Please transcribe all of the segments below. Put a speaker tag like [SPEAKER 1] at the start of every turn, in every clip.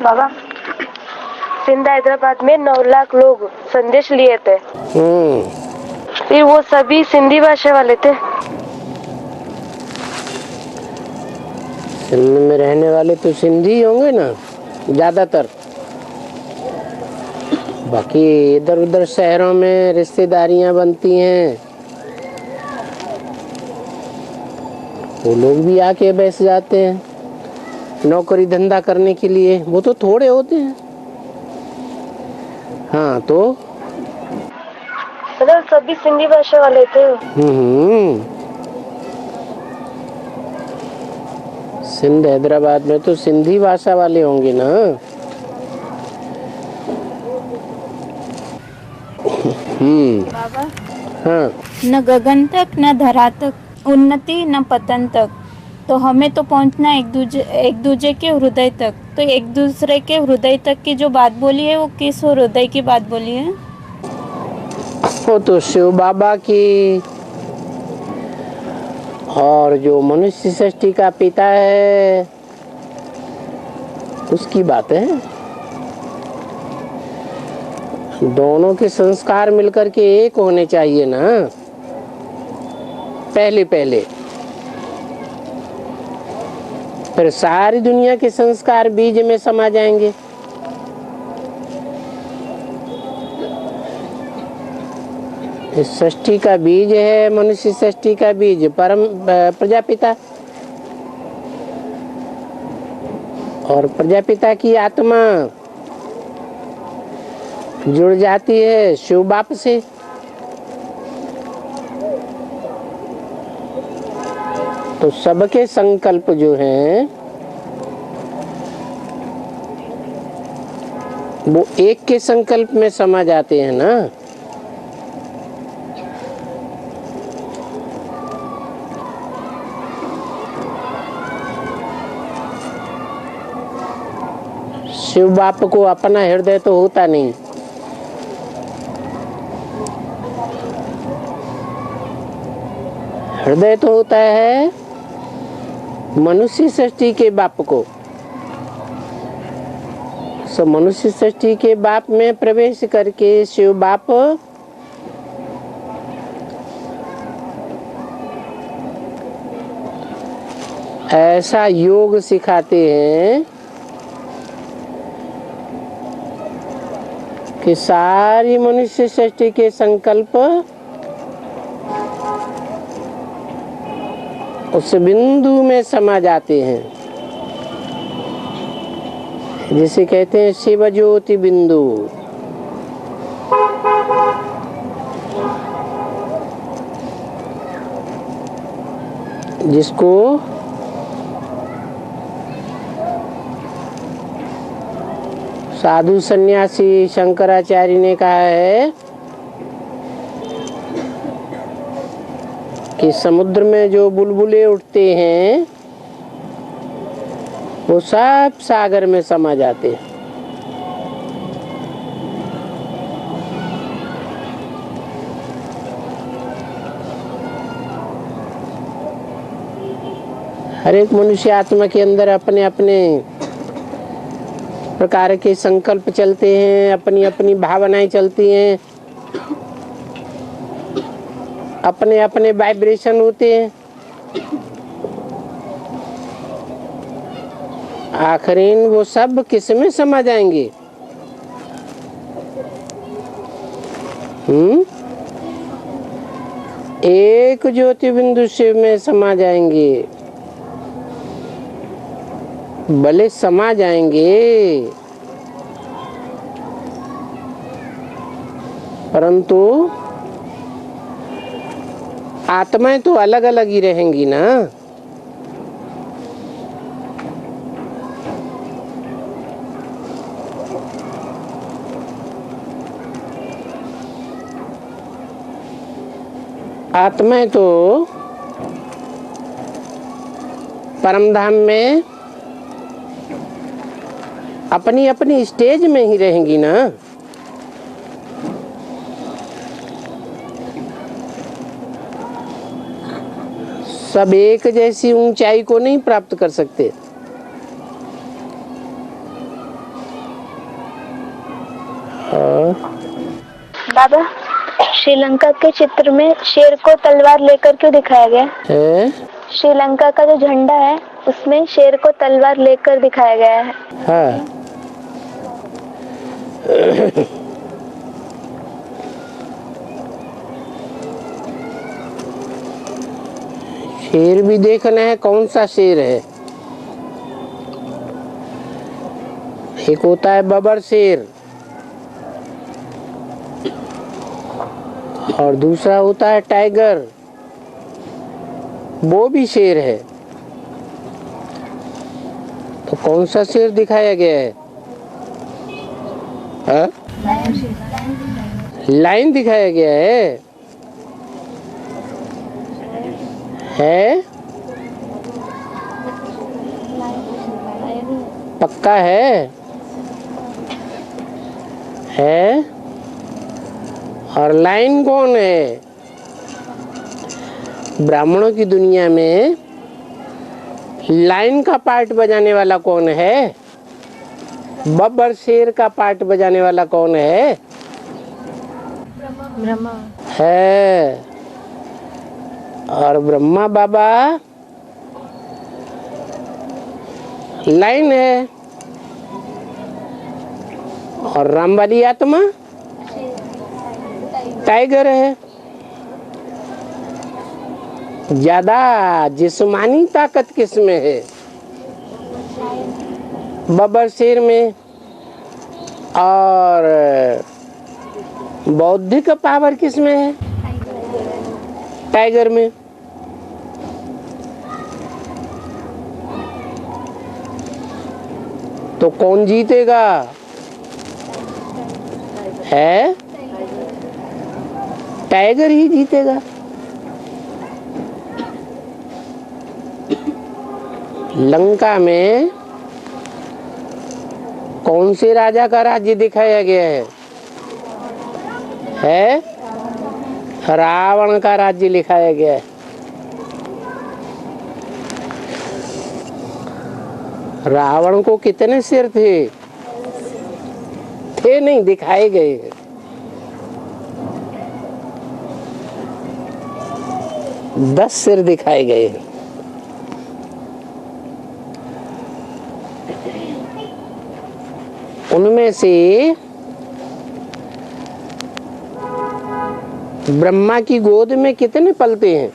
[SPEAKER 1] बाबा, सिंध हैदराबाद में 9 लाख लोग संदेश लिए थे। फिर वो सभी सिंधी भाषा वाले थे।
[SPEAKER 2] सिंध में रहने वाले तो सिंधी होंगे ना ज्यादातर। बाकी इधर उधर शहरों में रिश्तेदारियां बनती हैं, वो लोग भी आके बैठ जाते हैं नौकरी धंधा करने के लिए। वो तो थोड़े होते हैं। हाँ तो
[SPEAKER 1] मतलब सभी सिंधी भाषा वाले थे।
[SPEAKER 2] सिंध हैदराबाद में तो सिंधी भाषा वाले होंगे ना।
[SPEAKER 3] बाबा,
[SPEAKER 2] हाँ,
[SPEAKER 3] न गगन तक न धरा तक, उन्नति न पतन तक, तो हमें तो पहुंचना एक दूजे के हृदय तक। तो एक दूसरे के हृदय तक की जो बात बोली है, वो किस हृदय की बात बोली है?
[SPEAKER 2] वो तो शिव बाबा की, और जो मनुष्य सृष्टि का पिता है उसकी बात है। दोनों के संस्कार मिलकर के एक होने चाहिए ना। पहले फिर सारी दुनिया के संस्कार बीज में समा जाएंगे। इस सृष्टि का बीज है, मनुष्य सृष्टि का बीज परम प्रजापिता, और प्रजापिता की आत्मा जुड़ जाती है शिव बाप से। तो सबके संकल्प जो हैं वो एक के संकल्प में समा जाते हैं ना। शिव बाप को अपना हृदय तो होता नहीं। हृदय तो होता है मनुष्य सृष्टि के बाप को। सो मनुष्य सृष्टि के बाप में प्रवेश करके शिव बाप ऐसा योग सिखाते हैं कि सारी मनुष्य सृष्टि के संकल्प उस बिंदु में समा जाते हैं, जिसे कहते हैं शिव ज्योति बिंदु। जिसको साधु सन्यासी शंकराचार्य ने कहा है कि समुद्र में जो बुलबुले उठते हैं वो सब सागर में समा जाते हैं। हर एक मनुष्य आत्मा के अंदर अपने अपने प्रकार के संकल्प चलते हैं, अपनी अपनी भावनाएं चलती हैं, अपने अपने वाइब्रेशन होते हैं। आखिरीन वो सब किस में समा जाएंगे? एक ज्योति बिंदु शिव में समा जाएंगे। भले समा जाएंगे परंतु आत्माएं तो अलग अलग ही रहेंगी ना। आत्माएं तो परमधाम में अपनी अपनी स्टेज में ही रहेंगी ना। सब एक जैसी ऊंचाई को नहीं प्राप्त कर सकते। और
[SPEAKER 4] बाबा, श्रीलंका के चित्र में शेर को तलवार लेकर क्यों दिखाया गया?
[SPEAKER 2] है
[SPEAKER 4] श्रीलंका का जो झंडा है उसमें शेर को तलवार लेकर दिखाया गया है।
[SPEAKER 2] हाँ। शेर भी देखना है, कौन सा शेर है। एक होता है बबर शेर और दूसरा होता है टाइगर, वो भी शेर है। तो कौन सा शेर दिखाया गया है? हाँ? लाइन दिखाया गया है। पक्का है? और लाइन कौन है? ब्राह्मणों की दुनिया में लाइन का पार्ट बजाने वाला कौन है? बब्बर शेर का पार्ट बजाने वाला कौन है?
[SPEAKER 1] ब्रह्मा
[SPEAKER 2] है। और ब्रह्मा बाबा लाइन है और राम वाली आत्मा टाइगर है। ज्यादा जिस्मानी ताकत किसमें है? बब्बर शेर में। और बौद्धिक पावर किसमें है? टाइगर में। तो कौन जीतेगा? है टाइगर ही जीतेगा। लंका में कौन से राजा का राज्य दिखाया गया है? रावण का राज्य दिखाया गया है। रावण को कितने सिर थे? नहीं, दिखाए गए। दस सिर दिखाए गए। उनमें से ब्रह्मा की गोद में कितने पलते हैं?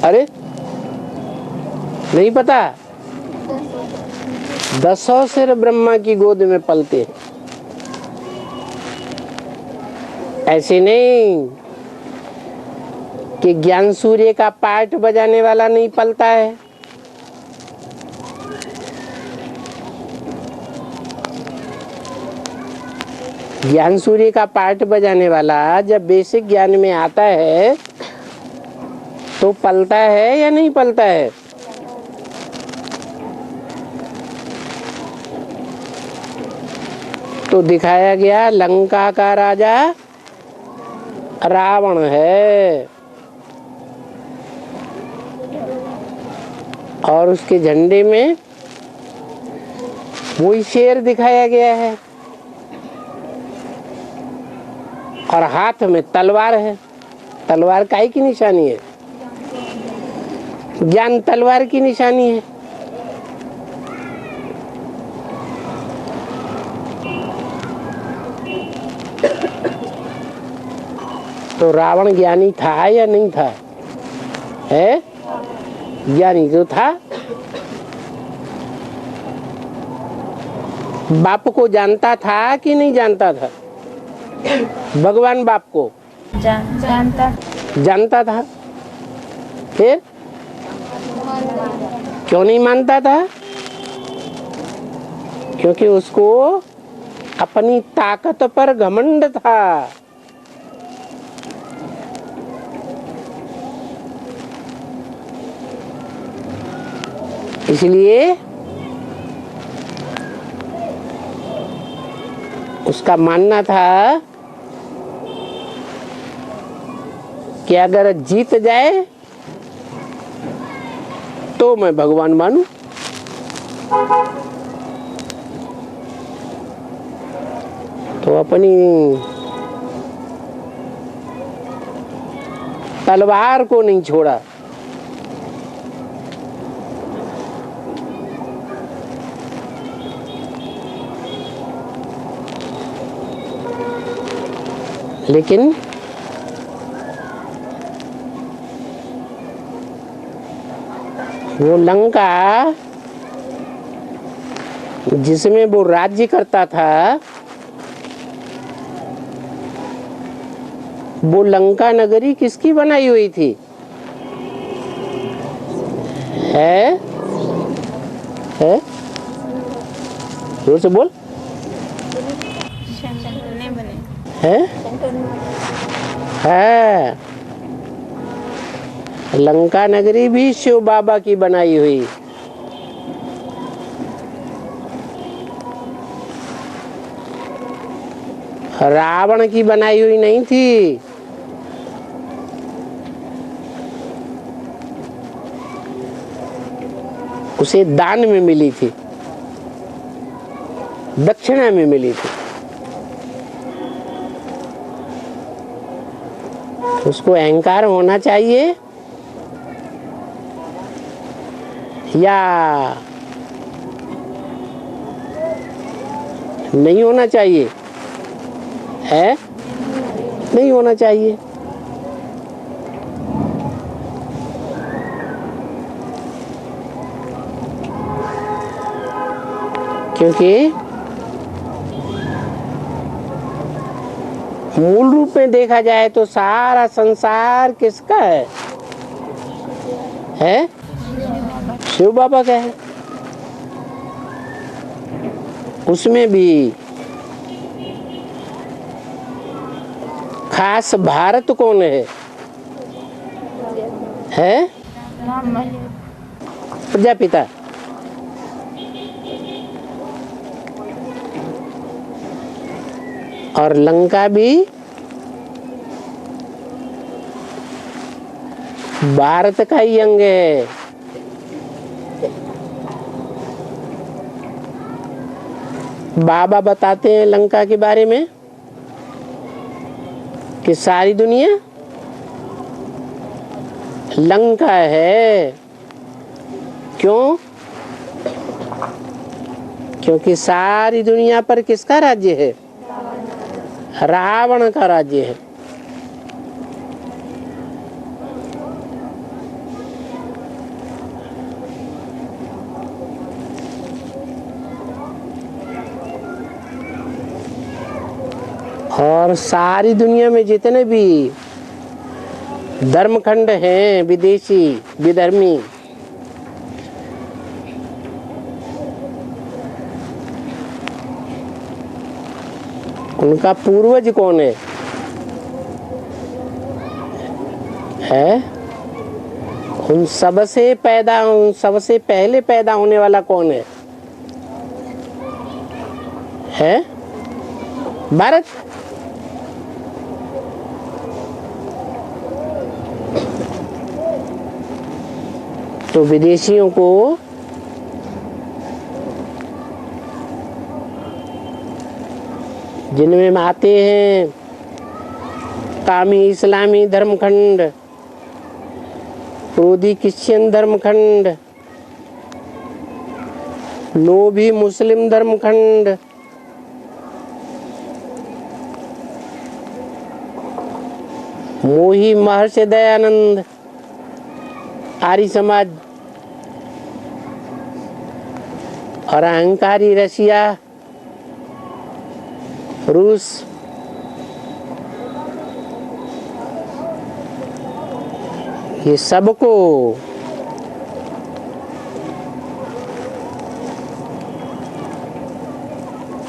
[SPEAKER 2] अरे नहीं पता? 10 सिर ब्रह्मा की गोद में पलते हैं। ऐसे नहीं कि ज्ञान सूर्य का पार्ट बजाने वाला नहीं पलता है। ज्ञान सूर्य का पार्ट बजाने वाला जब बेसिक ज्ञान में आता है तो पलता है या नहीं पलता है? तो दिखाया गया लंका का राजा रावण है और उसके झंडे में वही शेर दिखाया गया है और हाथ में तलवार है। तलवार काहे की निशानी है? ज्ञान तलवार की निशानी है। तो रावण ज्ञानी था या नहीं था? है ज्ञानी तो था। बाप को जानता था कि नहीं जानता था? भगवान बाप को जानता था। फिर क्यों नहीं मानता था? क्योंकि उसको अपनी ताकत पर घमंड था। इसलिए उसका मानना था कि अगर जीत जाए तो मैं भगवान मानूं। तो अपनी तलवार को नहीं छोड़ा। लेकिन वो लंका जिसमें वो राज्य करता था, वो लंका नगरी किसकी बनाई हुई थी? है जोर से बोल। है लंका नगरी भी शिव बाबा की बनाई हुई। रावण की बनाई हुई नहीं थी। उसे दान में मिली थी, दक्षिणा में मिली थी। उसको अहंकार होना चाहिए या नहीं होना चाहिए? है नहीं होना चाहिए। क्योंकि मूल रूप में देखा जाए तो सारा संसार किसका है? शिव बाबा का है। उसमें भी खास भारत कौन है? प्रजापिता। और लंका भी भारत का ही अंग है। बाबा बताते हैं लंका के बारे में कि सारी दुनिया लंका है। क्यों? क्योंकि सारी दुनिया पर किसका राज्य है? रावण का राज्य है। और सारी दुनिया में जितने भी धर्मखंड हैं, विदेशी विधर्मी, उनका पूर्वज कौन है? उन सबसे पहले पैदा होने वाला कौन है? भारत। तो विदेशियों को जिनमें आते हैं कामी इस्लामी धर्मखंड, क्रोधी क्रिश्चियन धर्मखंड, लोभी मुस्लिम धर्मखंड, मोही महर्षि दयानंद आर्य समाज, और अहंकारी रशिया, रूस, ये सबको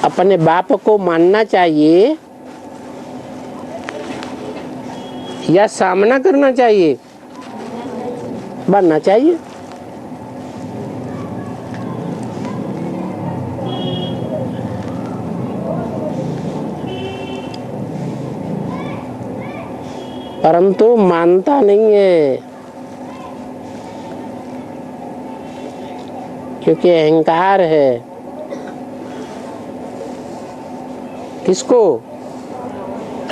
[SPEAKER 2] अपने बाप को मानना चाहिए या सामना करना चाहिए? मानना चाहिए। परंतु मानता नहीं है। क्योंकि अहंकार है। किसको?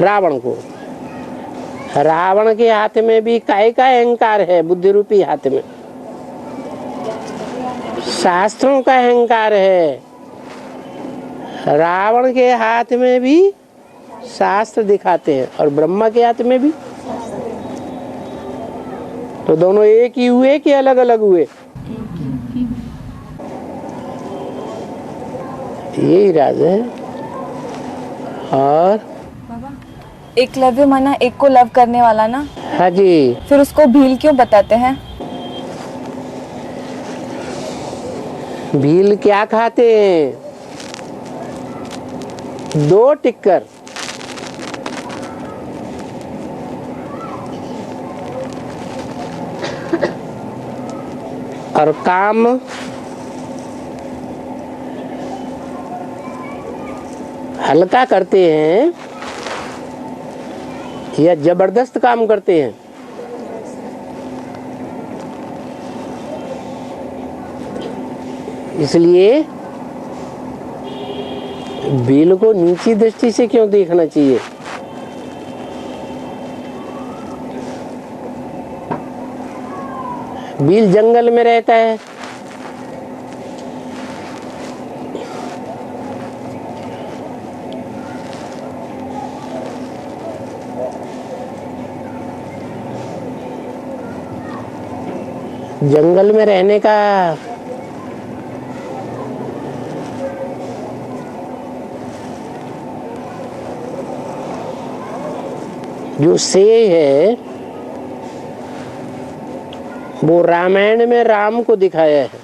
[SPEAKER 2] रावण को। रावण के हाथ में भी काय का अहंकार है? बुद्धि रूपी हाथ में शास्त्रों का अहंकार है। रावण के हाथ में भी शास्त्र दिखाते हैं और ब्रह्मा के हाथ में भी। तो दोनों एक ही हुए कि अलग अलग हुए? यही राज है। और
[SPEAKER 5] एकलव्य माना एक को लव करने वाला ना,
[SPEAKER 2] हाँ जी,
[SPEAKER 5] फिर उसको भील क्यों बताते हैं?
[SPEAKER 2] भील क्या खाते हैं? 2 टिक्कर। और काम हल्का करते हैं या जबरदस्त काम करते हैं? इसलिए भील को नीची दृष्टि से क्यों देखना चाहिए? भील जंगल में रहता है, जंगल में रहने का जो श्रेय है वो रामायण में राम को दिखाया है।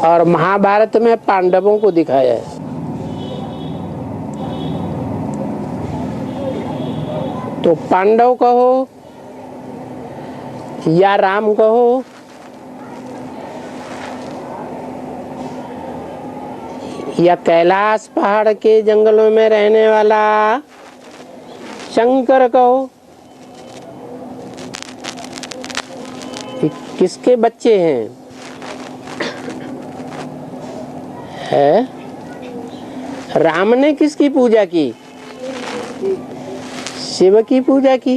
[SPEAKER 2] और महाभारत में पांडवों को दिखाया है। तो पांडव कहो या राम कहो, या कैलाश पहाड़ के जंगलों में रहने वाला शंकर कहो, किसके बच्चे हैं? है राम ने किसकी पूजा की? शिव की पूजा की,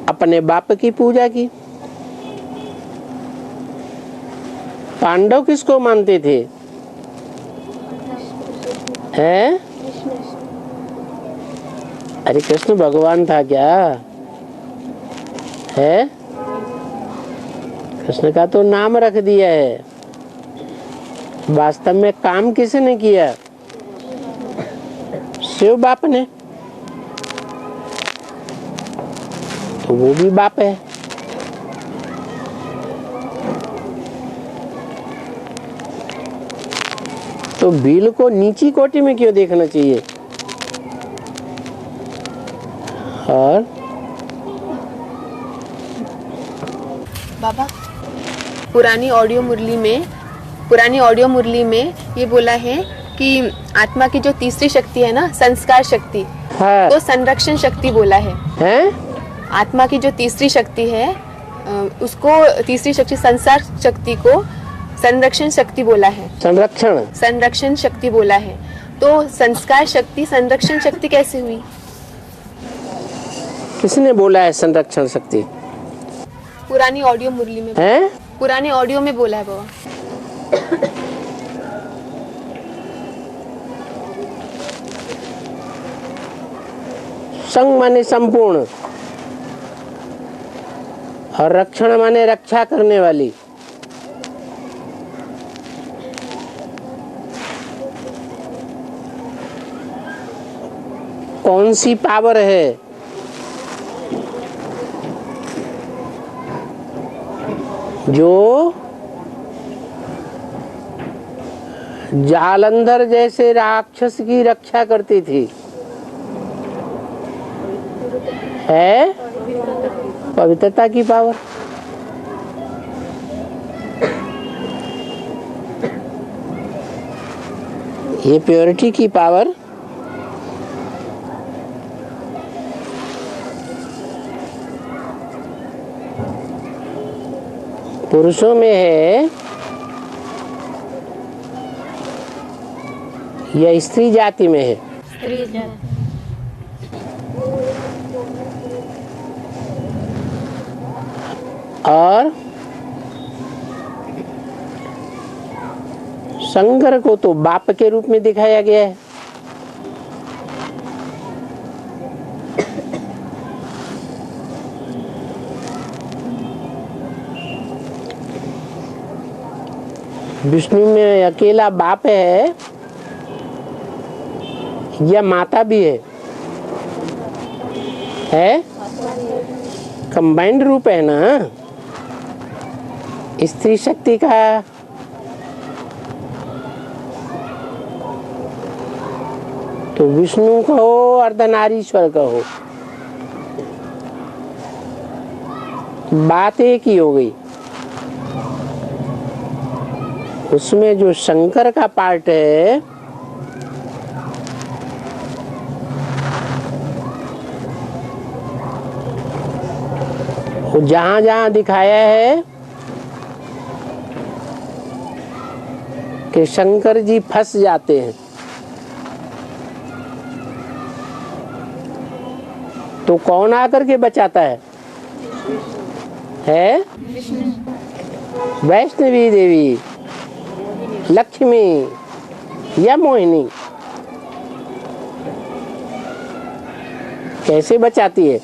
[SPEAKER 2] अपने बाप की पूजा की। पांडव किसको मानते थे? हैं? अरे कृष्ण भगवान था क्या? है? कृष्ण का तो नाम रख दिया है, वास्तव में काम किसने किया? शिव बाप ने। तो वो भी बाप है। तो भील को नीची कोटि में क्यों देखना चाहिए? और
[SPEAKER 6] बाबा, पुरानी ऑडियो मुरली में ये बोला है कि आत्मा की जो तीसरी शक्ति है ना, संस्कार शक्ति,
[SPEAKER 2] हाँ,
[SPEAKER 6] तो संरक्षण शक्ति बोला है।
[SPEAKER 2] हैं?
[SPEAKER 6] आत्मा की जो तीसरी शक्ति है उसको, तीसरी शक्ति संसार शक्ति को संरक्षण शक्ति बोला है। संरक्षण शक्ति बोला है। तो संस्कार शक्ति संरक्षण शक्ति कैसे हुई?
[SPEAKER 2] किसने बोला है संरक्षण शक्ति?
[SPEAKER 6] पुरानी ऑडियो मुरली में
[SPEAKER 2] है?
[SPEAKER 6] पुराने ऑडियो में बोला है बाबा।
[SPEAKER 2] संग माने संपूर्ण और रक्षण माने रक्षा करने वाली। कौन सी पावर है? जो जालंधर जैसे राक्षस की रक्षा करती थी? है पवित्रता की पावर। ये प्योरिटी की पावर पुरुषों में है या स्त्री जाति में है? और शंकर को तो बाप के रूप में दिखाया गया है। विष्णु में अकेला बाप है या माता भी है? कंबाइंड रूप है ना स्त्री शक्ति का। तो विष्णु कहो अर्धनारीश्वर कहो, बात एक ही हो गई। उसमें जो शंकर का पार्ट है वो जहां जहां दिखाया है कि शंकर जी फंस जाते हैं, तो कौन आकर के बचाता है? वैष्णवी देवी, लक्ष्मी या मोहिनी। कैसे बचाती है?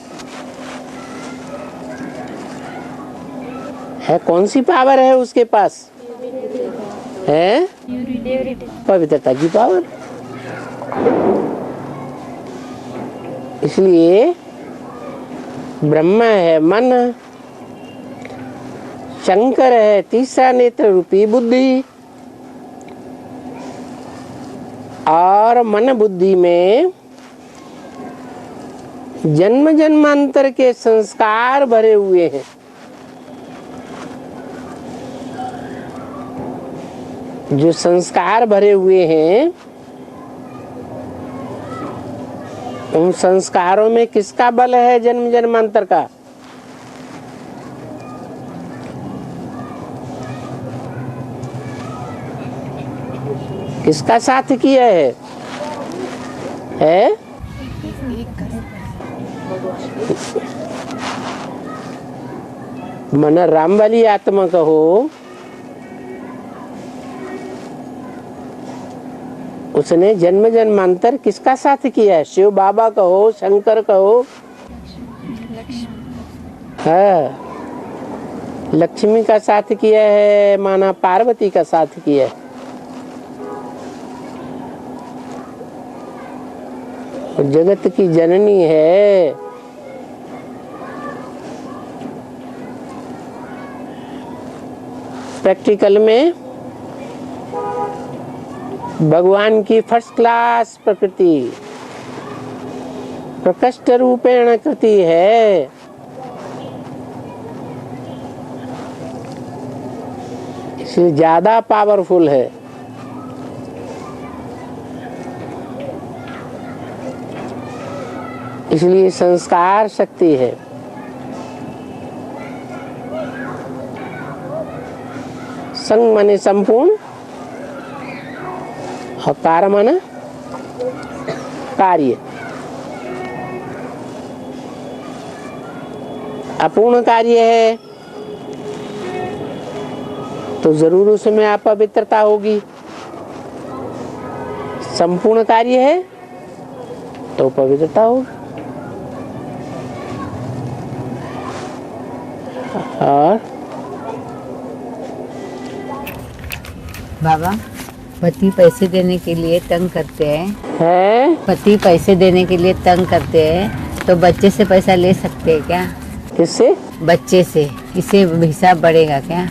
[SPEAKER 2] कौन सी पावर है उसके पास? है पवित्रता की पावर। इसलिए ब्रह्मा है मन, शंकर है तीसरा नेत्र रूपी बुद्धि, और मन बुद्धि में जन्म जन्मांतर के संस्कार भरे हुए हैं। जो संस्कार भरे हुए हैं उन संस्कारों में किसका बल है? जन्म जन्मांतर का। किसका साथ किया है? मन राम वाली आत्मा कहो, उसने जन्म जन्मांतर किसका साथ किया है? शिव बाबा कहो, शंकर कहो, हाँ, लक्ष्मी का साथ किया है, माना पार्वती का साथ किया है। जगत की जननी है। प्रैक्टिकल में भगवान की फर्स्ट क्लास प्रकृति प्रकृष्ट रूपेण कृति है। इसलिए ज्यादा पावरफुल है। इसलिए संस्कार शक्ति है। संग माने संपूर्ण और कार्य माने कार्य। अपूर्ण कार्य है तो जरूर उसमें अपवित्रता होगी। संपूर्ण कार्य है तो पवित्रता होगी। और
[SPEAKER 7] बाबा, पति पैसे देने के लिए तंग करते हैं। पति पैसे देने के लिए तंग करते हैं तो बच्चे से पैसा ले सकते हैं क्या?
[SPEAKER 2] किससे?
[SPEAKER 7] बच्चे से। इससे हिसाब बढ़ेगा क्या?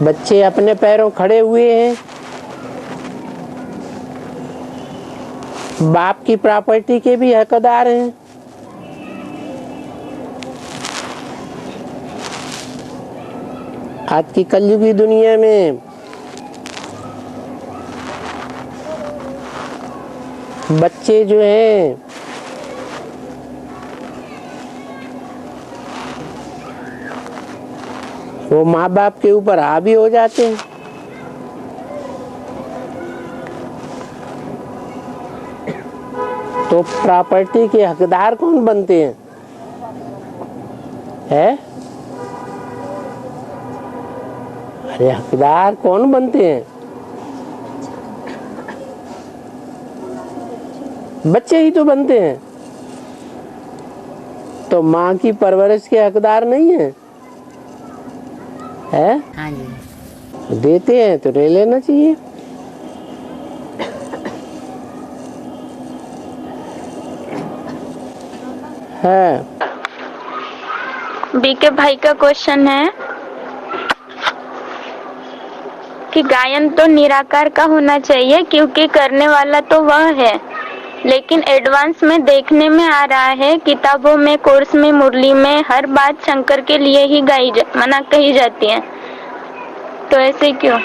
[SPEAKER 2] बच्चे अपने पैरों खड़े हुए हैं, बाप की प्रॉपर्टी के भी हकदार हैं। आज की कलयुगी दुनिया में बच्चे जो हैं वो माँ बाप के ऊपर हावी हो जाते हैं। तो प्रॉपर्टी के हकदार कौन बनते हैं? है? अरे हकदार कौन बनते हैं? बच्चे ही तो बनते हैं। तो माँ की परवरिश के हकदार नहीं है? है?
[SPEAKER 7] हाँ जी।
[SPEAKER 2] देते हैं तो ले लेना चाहिए। है।
[SPEAKER 4] बीके भाई का क्वेश्चन है कि गायन तो निराकार का होना चाहिए क्योंकि करने वाला तो वह है, लेकिन एडवांस में देखने में आ रहा है किताबों में, कोर्स में, मुरली में हर बात शंकर के लिए ही कही जाती है, तो ऐसे क्यों?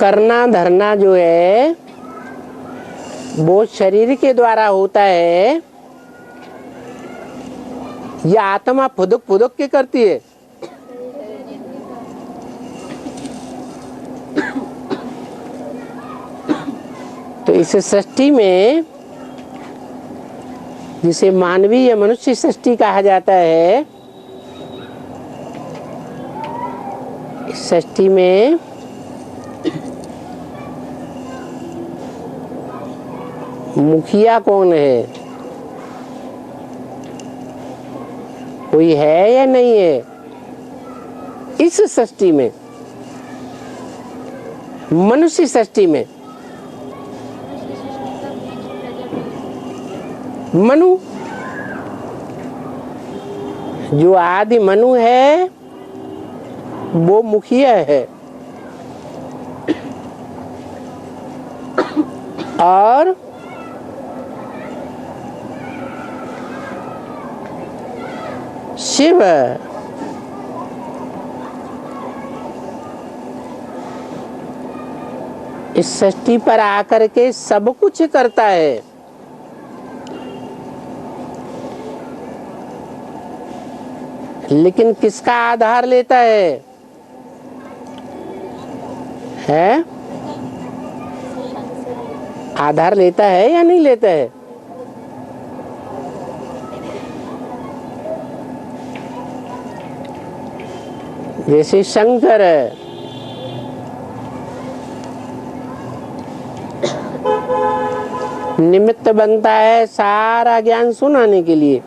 [SPEAKER 2] करना धरना जो है वो शरीर के द्वारा होता है या आत्मा फुदक फुदक के करती है? तो इस सृष्टि में, जिसे मानवीय या मनुष्य सृष्टि कहा जाता है, इस सृष्टि में मुखिया कौन है? कोई है या नहीं है? इस सृष्टि में, मनुष्य सृष्टि में मनु, जो आदि मनु है वो मुखिया है, और शिव इस सृष्टि पर आकर के सब कुछ करता है। लेकिन किसका आधार लेता है? है? आधार लेता है या नहीं लेता है? जैसे शंकर है, निमित्त बनता है सारा ज्ञान सुनाने के लिए,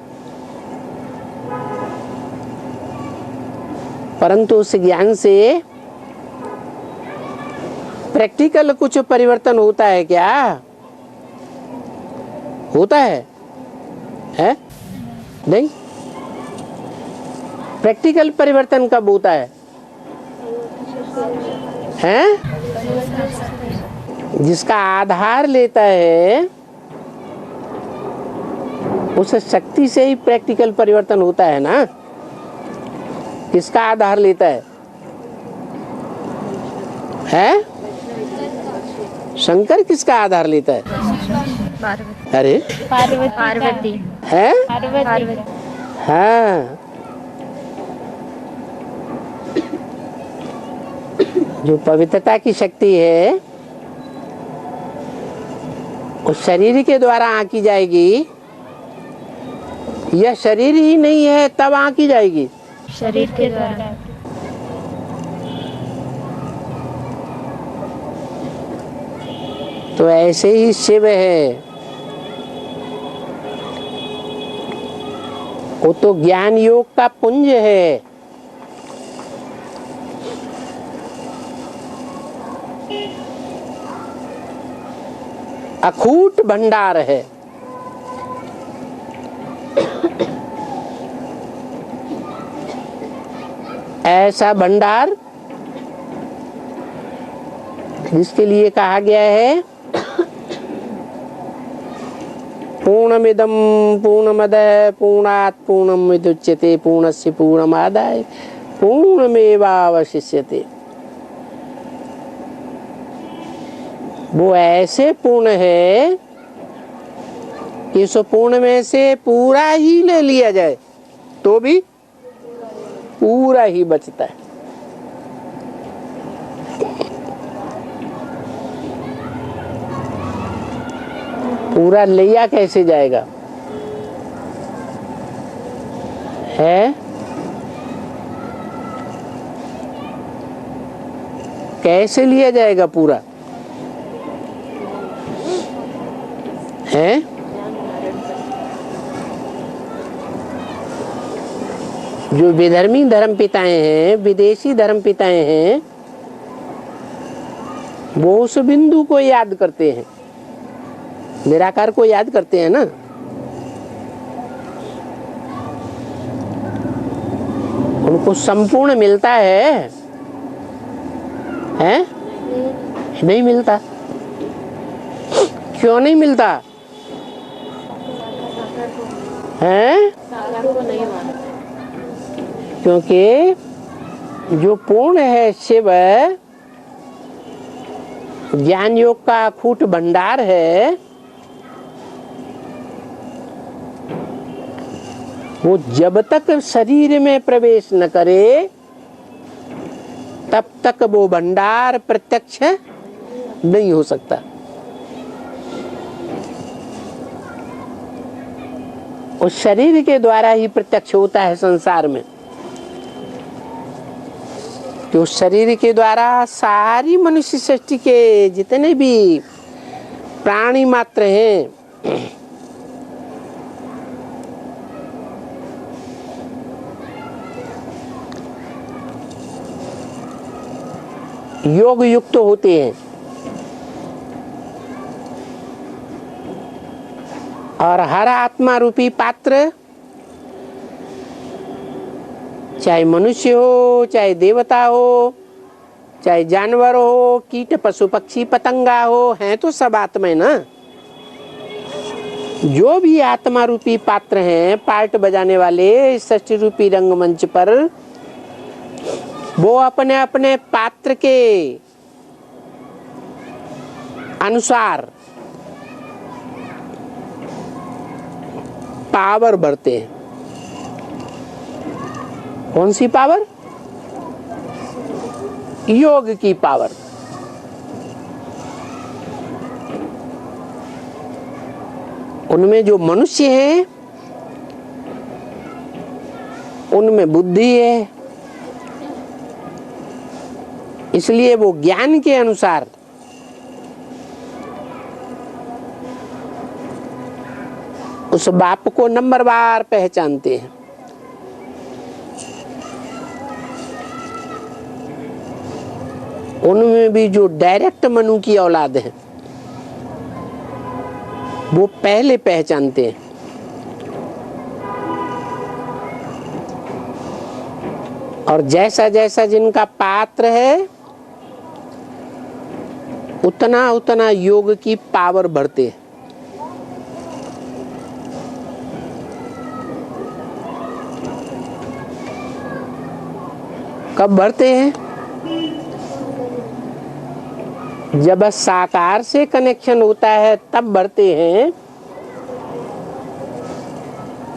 [SPEAKER 2] परंतु उस ज्ञान से प्रैक्टिकल कुछ परिवर्तन होता है क्या? होता है? नहीं। प्रैक्टिकल परिवर्तन कब होता है? जिसका आधार लेता है उस शक्ति से ही प्रैक्टिकल परिवर्तन होता है ना। किसका आधार लेता है? शंकर किसका आधार लेता है? अरे
[SPEAKER 3] पार्वती
[SPEAKER 2] है? हाँ, जो पवित्रता की शक्ति है उस शरीर के द्वारा आंकी जाएगी, यह शरीर ही नहीं है तब आंकी जाएगी?
[SPEAKER 3] शरीर के द्वारा।
[SPEAKER 2] तो ऐसे ही शिव है, वो तो ज्ञान योग का पुंज है। अखूट भंडार है। ऐसा भंडार जिसके लिए कहा गया है पूर्णमिदं पूर्णमदः पूर्णात् पूर्णमुदच्यते पूर्णस्य पूर्णमादाय पूर्णमेवावशिष्यते। वो ऐसे पूर्ण है कि उस पूर्ण में से पूरा ही ले लिया जाए तो भी पूरा ही बचता है। पूरा लिया कैसे जाएगा है? कैसे लिया जाएगा पूरा है? जो विधर्मी धर्म पिताएं हैं, विदेशी धर्म पिताएं हैं, वो उस बिंदु को याद करते हैं, निराकार को याद करते हैं ना। उनको संपूर्ण मिलता है? नहीं मिलता। क्यों नहीं मिलता है? क्योंकि जो पूर्ण है शिव, ज्ञान योग का अखूट भंडार है, वो जब तक शरीर में प्रवेश न करे तब तक वो भंडार प्रत्यक्ष नहीं हो सकता। उस शरीर के द्वारा ही प्रत्यक्ष होता है संसार में। कि उस शरीर के द्वारा सारी मनुष्य सृष्टि के जितने भी प्राणी मात्र हैं, योग युक्त होते हैं और हर आत्मा रूपी पात्र, चाहे मनुष्य हो, चाहे देवता हो, चाहे जानवर हो, कीट पशु पक्षी पतंगा हो, हैं तो सब आत्माएं ना। जो भी आत्मा रूपी पात्र हैं, पार्ट बजाने वाले सृष्टि रूपी रंगमंच पर, वो अपने अपने पात्र के अनुसार पावर भरते हैं। कौन सी पावर? योग की पावर। उनमें जो मनुष्य हैं उनमें बुद्धि है, इसलिए वो ज्ञान के अनुसार उस बाप को नंबरवार पहचानते हैं। उनमें भी जो डायरेक्ट मनु की औलाद है वो पहले पहचानते हैं। और जैसा जैसा जिनका पात्र है उतना उतना योग की पावर बढ़ते है। कब बढ़ते हैं? जब साकार से कनेक्शन होता है तब बढ़ते हैं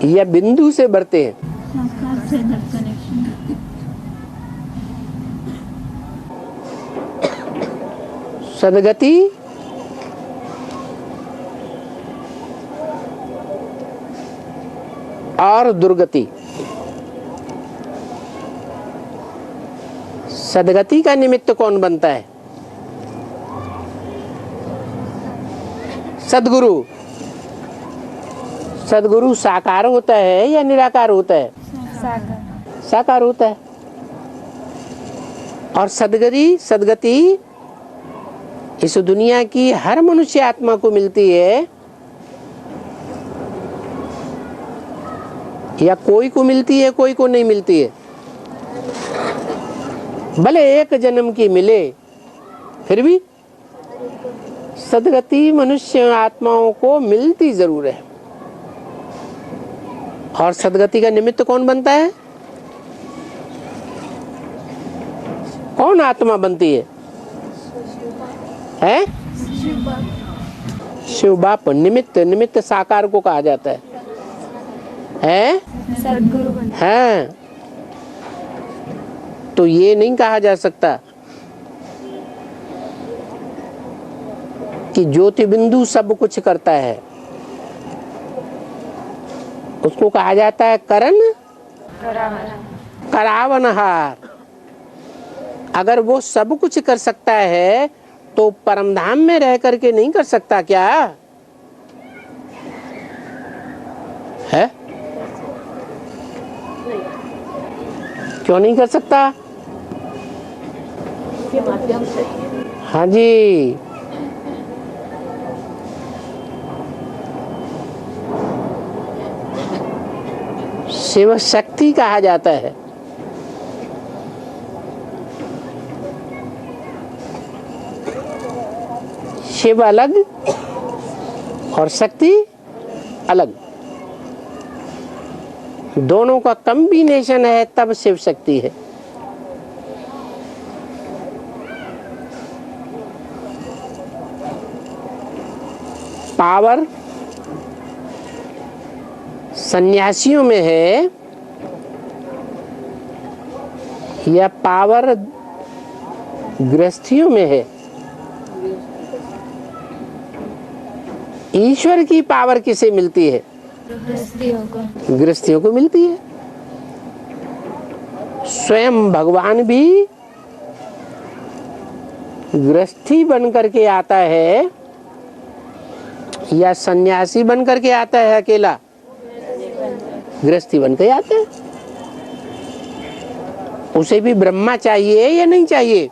[SPEAKER 2] या बिंदु से बढ़ते हैं?
[SPEAKER 3] साकार से जब कनेक्शन।
[SPEAKER 2] सदगति और दुर्गति। सदगति का निमित्त कौन बनता है? सदगुरु। सदगुरु साकार होता है या निराकार होता है?
[SPEAKER 3] साकार।
[SPEAKER 2] साकार होता है। और सदगति इस दुनिया की हर मनुष्य आत्मा को मिलती है या कोई को मिलती है, कोई को नहीं मिलती है। भले एक जन्म की मिले फिर भी सदगति मनुष्य आत्माओं को मिलती जरूर है। और सदगति का निमित्त कौन बनता है? कौन आत्मा बनती है? शिव बाप निमित्त, निमित्त साकार को कहा जाता है?
[SPEAKER 3] सद्गुरु।
[SPEAKER 2] हाँ, तो ये नहीं कहा जा सकता कि ज्योति बिंदु सब कुछ करता है। उसको कहा जाता है करण करावनहार। अगर वो सब कुछ कर सकता है तो परमधाम में रह करके नहीं कर सकता क्या है? क्यों नहीं कर सकता? हाँ जी, शिव शक्ति कहा जाता है। शिव अलग और शक्ति अलग, दोनों का कॉम्बिनेशन है तब शिव शक्ति है। पावर सन्यासियों में है या पावर गृहस्थियों में है? ईश्वर की पावर किसे मिलती है? गृहस्थियों को मिलती है। स्वयं भगवान भी गृहस्थी बन करके आता है या सन्यासी बन करके आता है? अकेला गृहस्थी बन के आता है। उसे भी ब्रह्मा चाहिए या नहीं चाहिए?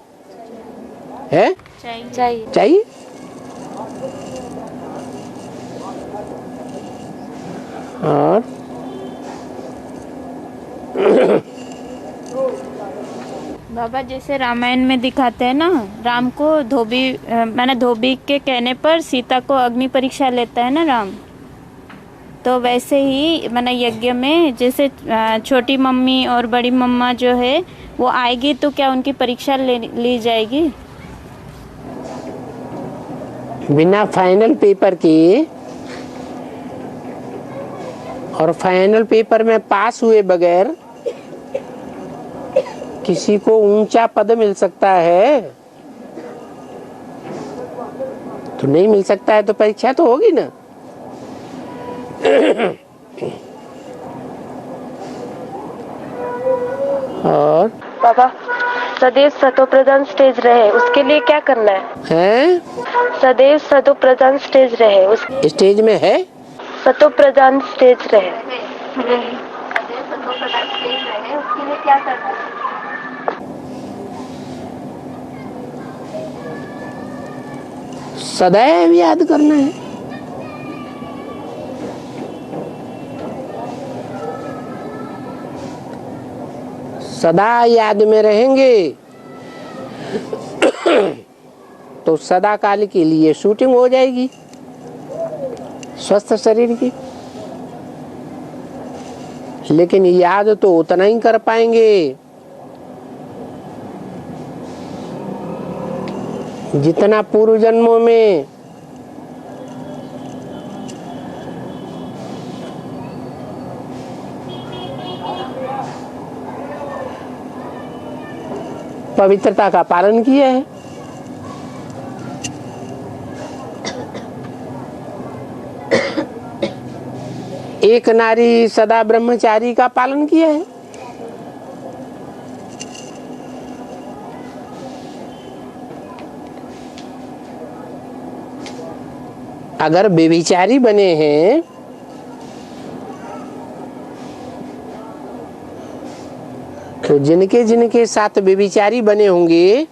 [SPEAKER 2] है?
[SPEAKER 1] चाहिए।
[SPEAKER 2] चाहिए। और
[SPEAKER 3] बाबा जैसे रामायण में दिखाते हैं ना, राम को धोबी के कहने पर सीता को अग्नि परीक्षा लेता है ना राम, तो वैसे ही यज्ञ में जैसे छोटी मम्मी और बड़ी मम्मा जो है वो आएगी तो क्या उनकी परीक्षा ली जाएगी?
[SPEAKER 2] बिना फाइनल पेपर के और फाइनल पेपर में पास हुए बगैर किसी को ऊंचा पद मिल सकता है? तो नहीं मिल सकता है तो परीक्षा तो होगी ना। और
[SPEAKER 1] बाबा सदैव सतोप्रधान स्टेज रहे, उसके लिए क्या करना है?
[SPEAKER 4] सदैव सतोप्रधान स्टेज रहे, उस
[SPEAKER 2] स्टेज में है
[SPEAKER 4] सतोप्रधान स्टेज रहे।
[SPEAKER 2] सदैव याद करना है। सदा याद में रहेंगे तो सदा काल के लिए शूटिंग हो जाएगी स्वस्थ शरीर की। लेकिन याद तो उतना ही कर पाएंगे जितना पूर्व जन्मों में पवित्रता का पालन किया है। एक नारी सदा ब्रह्मचारी का पालन किया है। अगर व्यभिचारी बने हैं तो जिनके जिनके साथ व्यभिचारी बने होंगे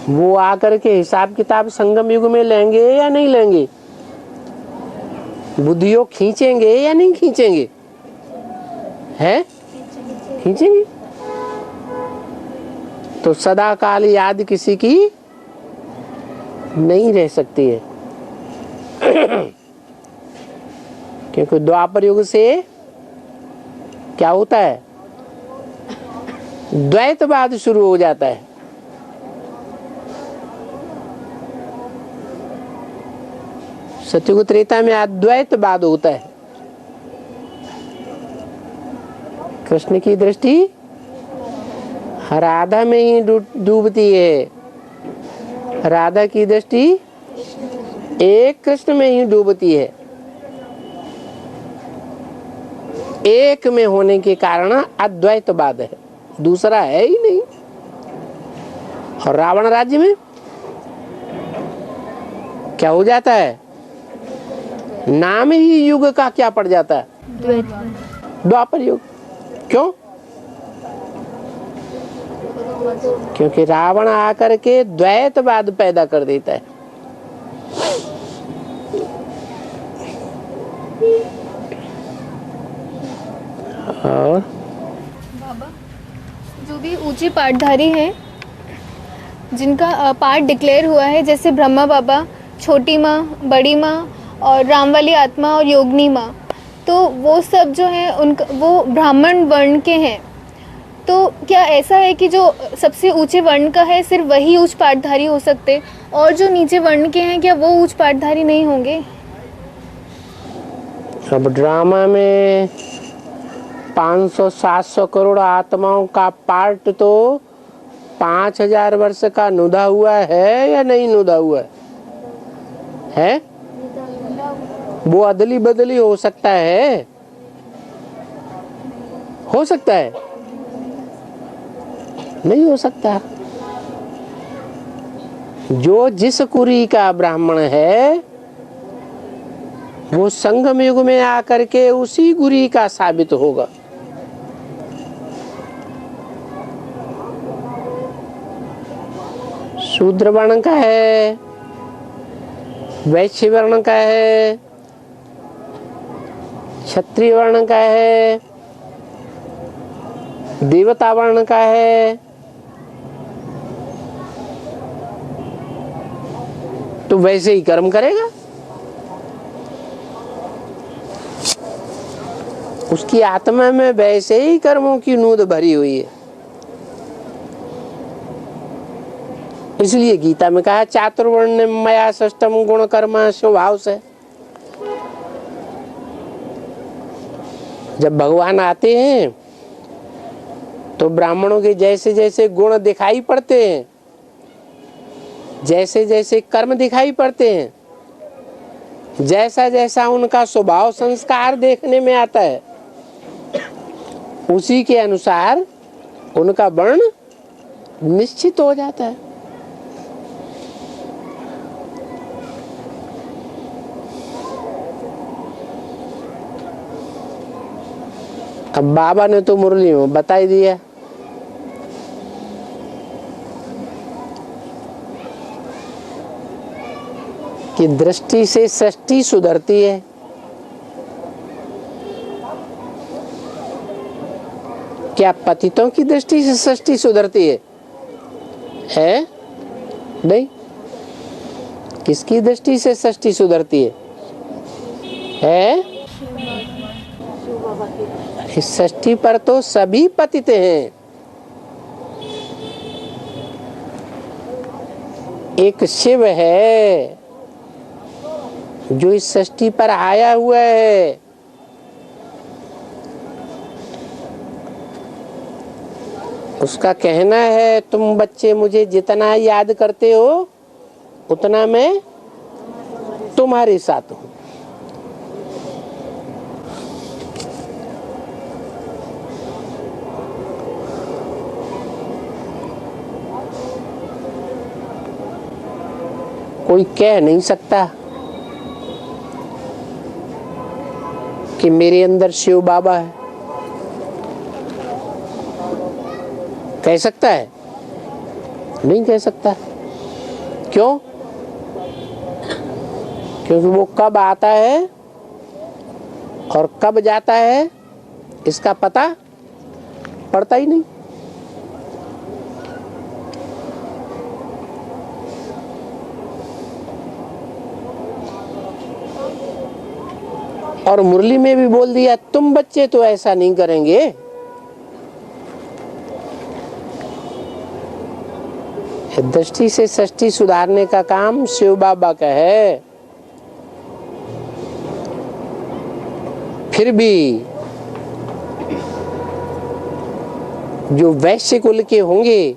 [SPEAKER 2] वो आकर के हिसाब किताब संगम युग में लेंगे या नहीं लेंगे? बुद्धियों खींचेंगे या नहीं खींचेंगे? है खींचेंगे। तो सदा काल याद किसी की नहीं रह सकती है क्योंकि द्वापर युग से क्या होता है? द्वैतवाद शुरू हो जाता है। सतयुग त्रेता में अद्वैतवाद होता है। कृष्ण की दृष्टि राधा में ही डूबती है, राधा की दृष्टि एक कृष्ण में ही डूबती है। एक में होने के कारण अद्वैतवाद है, दूसरा है ही नहीं। और रावण राज्य में क्या हो जाता है? नाम ही युग का क्या पड़ जाता है? द्वापर युग। क्यों? क्योंकि रावण आकर के द्वैतवाद पैदा कर देता है। और
[SPEAKER 8] बाबा, जो भी ऊंचे पाठधारी हैं, जिनका पाठ डिक्लेयर हुआ है, जैसे ब्रह्मा बाबा, छोटी माँ, बड़ी माँ और राम वाली आत्मा और योगिनी माँ, तो वो सब जो हैं उनका वो ब्राह्मण वर्ण के हैं। तो क्या ऐसा है कि जो सबसे ऊंचे वर्ण का है सिर्फ वही उच्च पाठधारी हो सकते, और जो नीचे वर्ण के हैं क्या वो उच्च पाठधारी नहीं होंगे?
[SPEAKER 2] अब ड्रामा में 500-700 करोड़ आत्माओं का पार्ट तो 5000 वर्ष का नुदा हुआ है या नहीं नुदा हुआ है? वो अदली बदली हो सकता है, हो सकता है, नहीं हो सकता। जो जिस कुरी का ब्राह्मण है वो संगम युग में आकर के उसी गुरी का साबित होगा। शूद्र वर्ण का है, वैश्य वर्ण का है, क्षत्रिय वर्ण का है, देवता वर्ण का है, तो वैसे ही कर्म करेगा। उसकी आत्मा में वैसे ही कर्मों की नूद भरी हुई है। इसलिए गीता में कहा चातुर्वर्ण मया षष्टम गुण कर्म स्वभाव से। जब भगवान आते हैं तो ब्राह्मणों के जैसे जैसे गुण दिखाई पड़ते हैं, जैसे जैसे कर्म दिखाई पड़ते हैं, जैसा जैसा उनका स्वभाव संस्कार देखने में आता है, उसी के अनुसार उनका वर्ण निश्चित हो जाता है। अब बाबा ने तो मुरली में बता ही दिया। कि दृष्टि से सृष्टि सुधरती है। क्या पतितों की दृष्टि से सृष्टि सुधरती है? नहीं। किसकी दृष्टि से सृष्टि सुधरती है? इस सृष्टि पर तो सभी पतित हैं। एक शिव है जो इस सृष्टि पर आया हुआ है। उसका कहना है तुम बच्चे मुझे जितना याद करते हो उतना मैं तुम्हारे साथ हूं। कोई कह नहीं सकता कि मेरे अंदर शिव बाबा है। कह सकता है? नहीं कह सकता। क्यों? क्योंकि वो कब आता है और कब जाता है इसका पता पड़ता ही नहीं। और मुरली में भी बोल दिया तुम बच्चे तो ऐसा नहीं करेंगे। दृष्टि से सृष्टि सुधारने का काम शिव बाबा का है। फिर भी जो वैश्य कुल के होंगे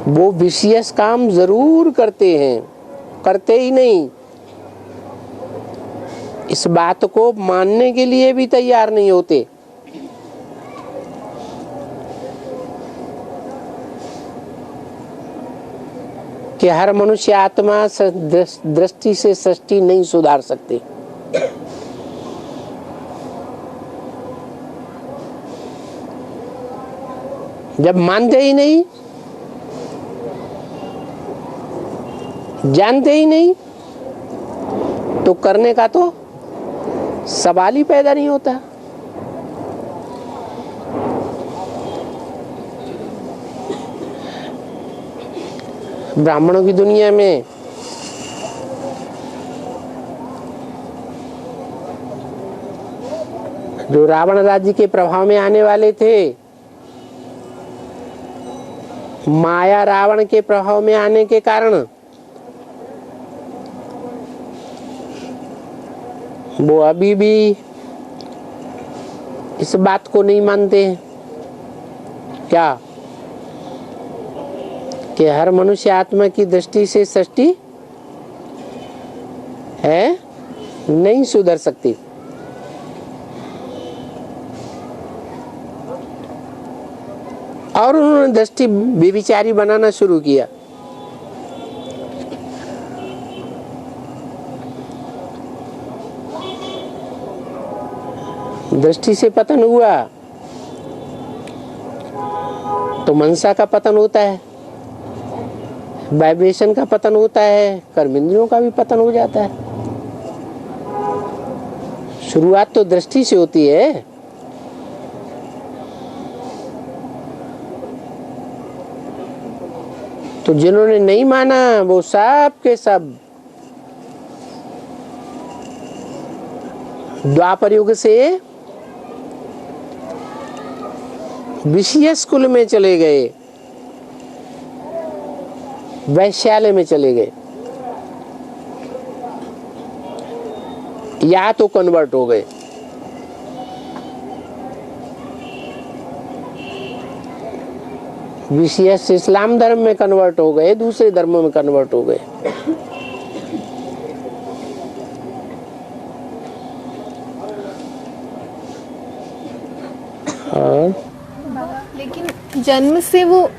[SPEAKER 2] वो विशेष काम जरूर करते हैं, करते ही नहीं, इस बात को मानने के लिए भी तैयार नहीं होते। कि हर मनुष्य आत्मा दृष्टि से सृष्टि नहीं सुधार सकते। जब मानते ही नहीं, जानते ही नहीं, तो करने का तो सवाल ही पैदा नहीं होता। ब्राह्मणों की दुनिया में जो रावण राज्य के प्रभाव में आने वाले थे, माया रावण के प्रभाव में आने के कारण वो अभी भी इस बात को नहीं मानते हैं क्या कि हर मनुष्य आत्मा की दृष्टि से सृष्टि है, नहीं सुधर सकती। और उन्होंने दृष्टि व्यभिचारी बनाना शुरू किया। दृष्टि से पतन हुआ तो मनसा का पतन होता है, वाइब्रेशन का पतन होता है, कर्मेंद्रियों का भी पतन हो जाता है। शुरुआत तो दृष्टि से होती है। तो जिन्होंने नहीं माना वो सब के सब द्वापर युग से विशेष कुल में चले गए, वैश्यालय में चले गए, या तो कन्वर्ट हो गए। विशेष इस्लाम धर्म में कन्वर्ट हो गए, दूसरे धर्मों में कन्वर्ट हो गए। और
[SPEAKER 8] जन्म से वो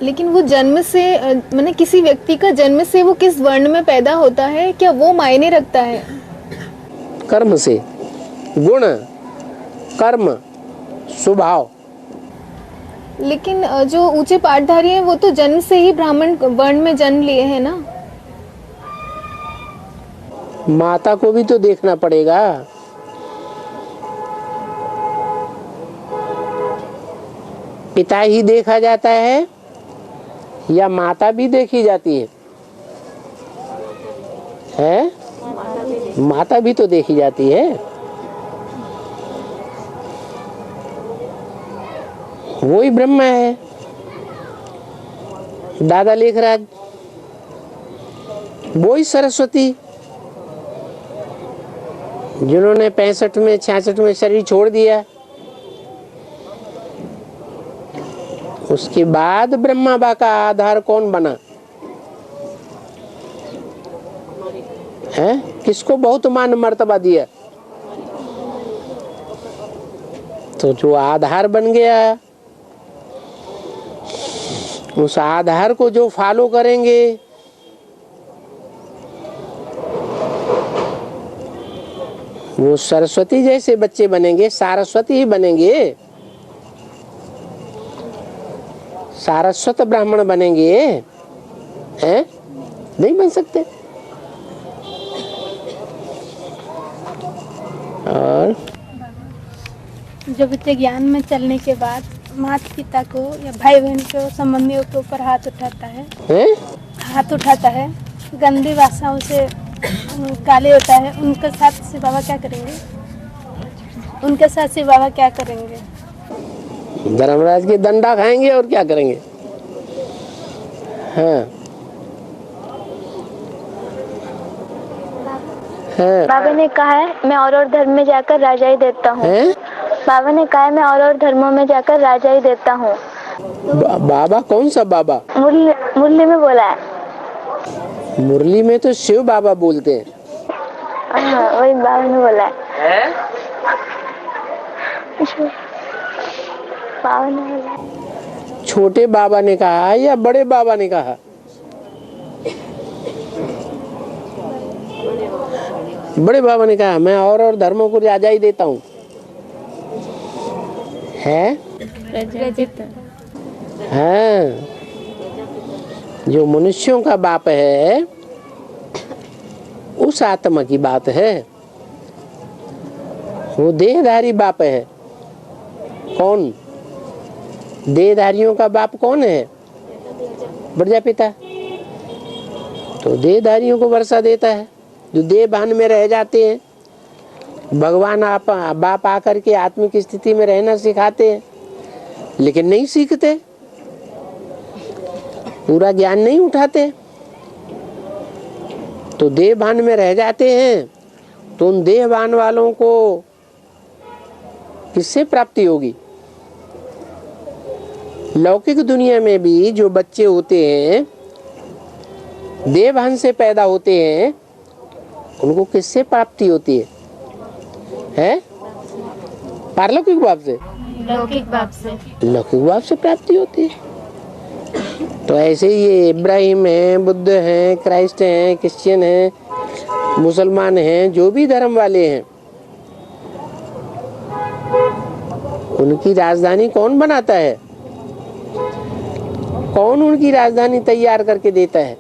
[SPEAKER 8] लेकिन वो जन्म से माने किसी व्यक्ति का जन्म से वो किस वर्ण में पैदा होता है, क्या वो मायने रखता है?
[SPEAKER 2] कर्म से, गुण, कर्म, स्वभाव।
[SPEAKER 8] लेकिन जो ऊंचे पाठधारी हैं वो तो जन्म से ही ब्राह्मण वर्ण में जन्म लिए हैं ना।
[SPEAKER 2] माता को भी तो देखना पड़ेगा। पिता ही देखा जाता है या माता भी देखी जाती है? माता भी तो देखी जाती है। वही ब्रह्मा है। दादा लेखराज, वही सरस्वती जिन्होंने 65 में 66 में शरीर छोड़ दिया। उसके बाद ब्रह्मा बा का आधार कौन बना है? किसको बहुत मान मर्तबा दिया? तो जो आधार बन गया, उस आधार को जो फॉलो करेंगे वो सरस्वती जैसे बच्चे बनेंगे, सारस्वती ही बनेंगे, सारस्वत ब्राह्मण बनेंगे, हैं? नहीं बन सकते। और
[SPEAKER 3] जब बच्चे ज्ञान में चलने के बाद माता पिता को या भाई बहन को, संबंधियों के ऊपर हाथ उठाता है, हाथ उठाता है, गंदी भाषाओं से गाली होता है, उनके साथ से बाबा क्या करेंगे? उनके साथ से बाबा क्या करेंगे?
[SPEAKER 2] धर्मराज के दंडा खाएंगे और क्या करेंगे? हाँ। है?
[SPEAKER 4] बाबा ने कहा है मैं और धर्म में जाकर राजा ही देता हूँ। बाबा ने कहा है मैं और धर्मों में जाकर राजा ही देता हूँ।
[SPEAKER 2] बाबा कौन सा बाबा?
[SPEAKER 4] मुरली में बोला है।
[SPEAKER 2] मुरली में तो शिव बाबा बोलते हैं।
[SPEAKER 4] हाँ, वही बाबा ने बोला है। बाबा ने बोला है।
[SPEAKER 2] छोटे बाबा ने कहा या बड़े बाबा ने कहा? बड़े बाबा ने कहा मैं और धर्मों को राजा ही देता हूँ। है? हाँ, जो मनुष्यों का बाप है उस आत्मा की बात है। वो देहधारी बाप है। कौन? देहधारियों का बाप कौन है? प्रजापिता। तो देहधारियों को वर्षा देता है। जो देह भान में रह जाते हैं, भगवान बाप आकर के आत्मिक स्थिति में रहना सिखाते हैं, लेकिन नहीं सीखते, पूरा ज्ञान नहीं उठाते, तो देह भान में रह जाते हैं। तो उन देह भान वालों को किससे प्राप्ति होगी? लौकिक दुनिया में भी जो बच्चे होते हैं देह भान से पैदा होते हैं, उनको किससे प्राप्ति होती है? पारलौकिक बाप से?
[SPEAKER 3] लौकिक बाप से।
[SPEAKER 2] लौकिक बाप से प्राप्ति होती है। तो ऐसे ही ये इब्राहिम है, बुद्ध है, क्राइस्ट है, क्रिश्चियन है, मुसलमान हैं, जो भी धर्म वाले हैं, उनकी राजधानी कौन बनाता है? कौन उनकी राजधानी तैयार करके देता है?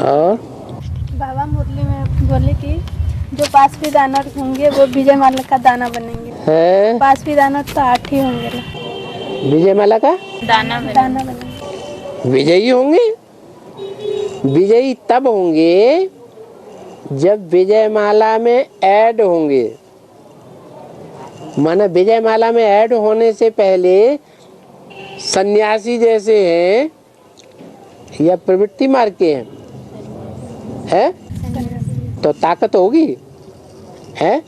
[SPEAKER 2] और
[SPEAKER 8] बाबा मुरली में बोले कि जो 5 भी दानव होंगे वो विजय माला का दाना बनेंगे।
[SPEAKER 2] है?
[SPEAKER 8] 5 भी दानव तो 8 ही होंगे ना।
[SPEAKER 2] विजय माला का
[SPEAKER 3] दाना
[SPEAKER 8] बनेंगे।
[SPEAKER 2] विजयी होंगे। विजयी तब होंगे जब विजय माला में ऐड होंगे। माना विजय माला में ऐड होने से पहले सन्यासी जैसे हैं या प्रवृत्ति मार्ग के हैं, तो ताकत होगी? है?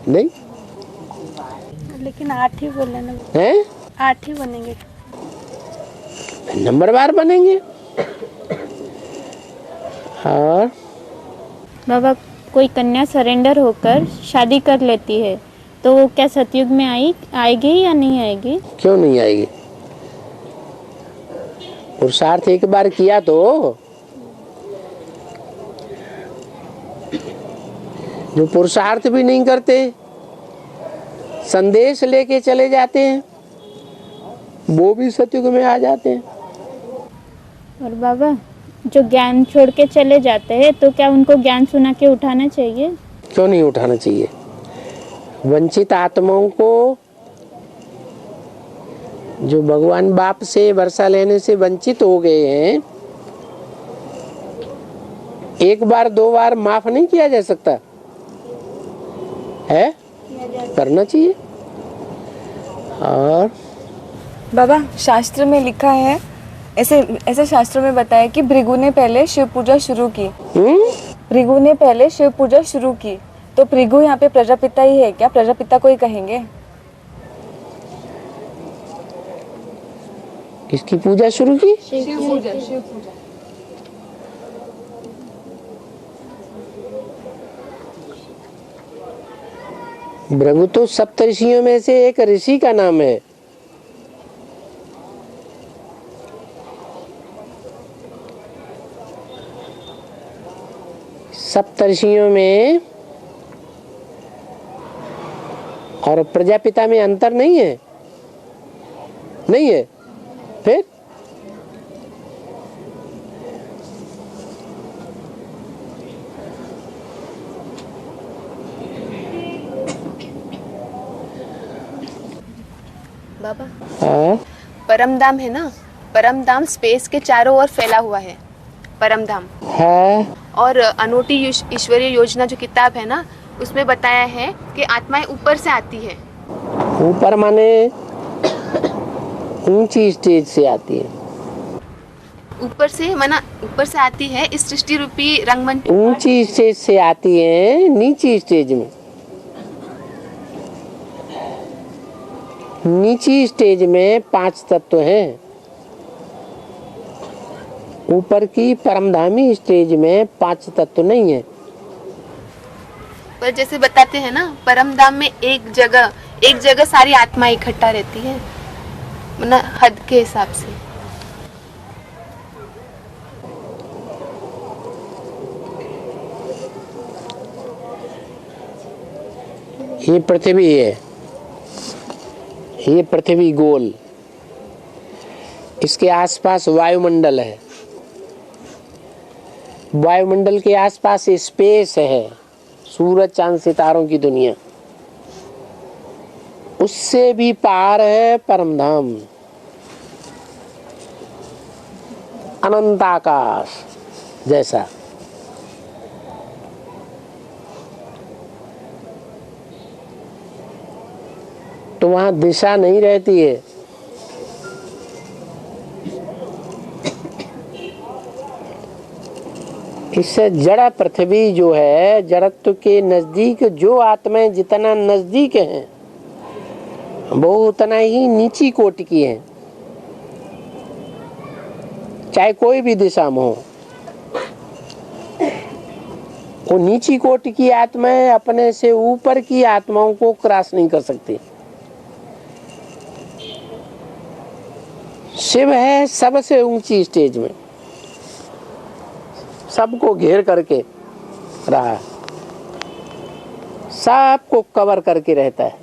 [SPEAKER 2] नहीं।
[SPEAKER 8] लेकिन 8 ही बोले ना।
[SPEAKER 2] हैं?
[SPEAKER 8] 8 ही बनेंगे।
[SPEAKER 2] नंबरवार बनेंगे। और
[SPEAKER 3] बाबा कोई कन्या सरेंडर होकर शादी कर लेती है तो वो क्या सतयुग में आएगी या नहीं आएगी?
[SPEAKER 2] क्यों नहीं आएगी? पुरुषार्थ एक बार किया तो जो पुरुषार्थ भी नहीं करते, संदेश लेके चले जाते हैं, वो भी सतयुग में आ जाते हैं।
[SPEAKER 3] और बाबा जो ज्ञान छोड़ के चले जाते हैं तो क्या उनको ज्ञान सुना के उठाना चाहिए?
[SPEAKER 2] क्यों नहीं उठाना चाहिए? वंचित आत्माओं को जो भगवान बाप से वर्षा लेने से वंचित हो गए हैं, एक बार 2 बार माफ नहीं किया जा सकता है? करना चाहिए। और
[SPEAKER 5] बाबा शास्त्र में लिखा है, ऐसे शास्त्र में बताया कि भृगु ने पहले शिव पूजा शुरू की। भृगु ने पहले शिव पूजा शुरू की, तो भृगु यहाँ पे प्रजापिता ही है क्या? प्रजापिता को ही कहेंगे?
[SPEAKER 2] किसकी पूजा शुरू की?
[SPEAKER 5] शिव पूजा।
[SPEAKER 2] भृगु तो सप्तऋषियों में से एक ऋषि का नाम है। सप्तऋषियों में और प्रजापिता में अंतर नहीं है? नहीं है? फिर
[SPEAKER 6] बाबा
[SPEAKER 2] हाँ?
[SPEAKER 6] परम धाम है ना, परम धाम स्पेस के चारों ओर फैला हुआ है, परम धाम
[SPEAKER 2] है।
[SPEAKER 6] और अनूठी ईश्वरीय योजना जो किताब है ना, उसमें बताया है कि आत्माएं ऊपर से आती है।
[SPEAKER 2] ऊपर माने ऊंची स्टेज से आती है।
[SPEAKER 6] ऊपर से मना ऊपर से आती है इस सृष्टि रूपी रंगमंच।
[SPEAKER 2] ऊंची स्टेज से आती है नीची स्टेज में। नीची स्टेज में 5 तत्व हैं। ऊपर की परमधामी स्टेज में 5 तत्व नहीं है।
[SPEAKER 6] पर जैसे बताते हैं ना, परमधाम में एक जगह सारी आत्मा इकट्ठा रहती है, मतलब हद के हिसाब से।
[SPEAKER 2] ये पृथ्वी है, ये पृथ्वी गोल, इसके आसपास वायुमंडल है, वायुमंडल के आसपास स्पेस है, सूरज चांद सितारों की दुनिया, उससे भी पार है परमधाम, अनंत आकाश जैसा। तो वहां दिशा नहीं रहती है। इससे जड़ पृथ्वी जो है, जड़त्व के नजदीक जो आत्माएं जितना नजदीक हैं वो उतना ही नीची कोटि की है, चाहे कोई भी दिशा में हो। वो नीची कोटि की आत्माएं अपने से ऊपर की आत्माओं को क्रॉस नहीं कर सकती। शिव है सबसे ऊंची स्टेज में, सबको घेर करके रहा है, सबको कवर करके रहता है।